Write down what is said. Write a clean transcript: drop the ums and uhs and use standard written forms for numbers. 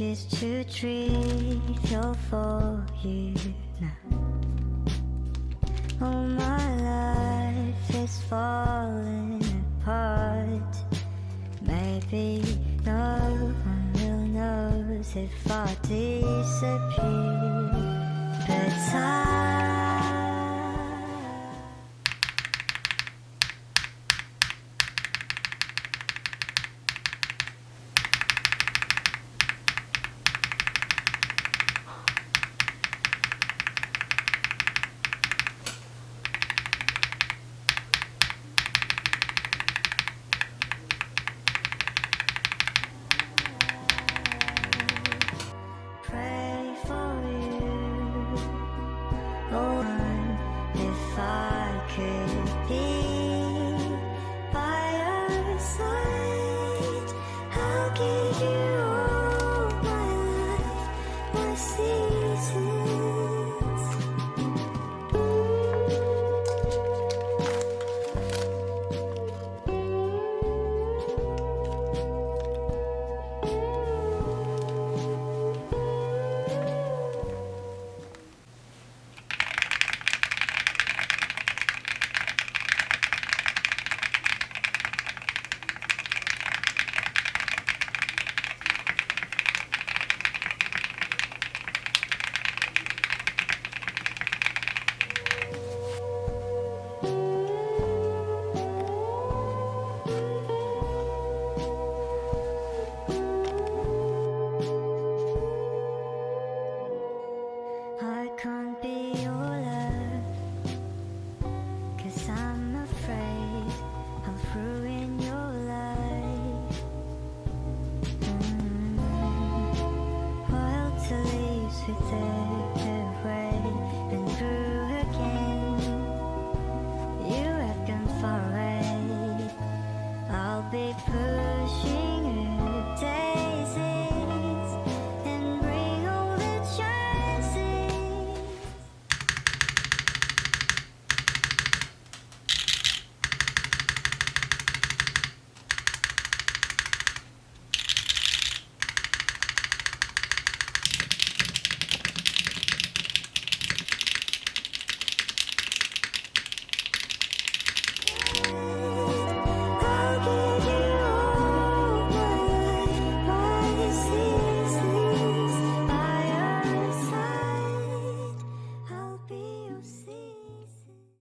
is too trivial for you now. Oh, my life is falling apart. Maybe no one will notice if I disappear, but pray for you. Oh, if I could be by your side, I'll give you all my life, my seasons. I can't be your love, 'cause I'm afraid I'll ruin your life. Wild to leaves with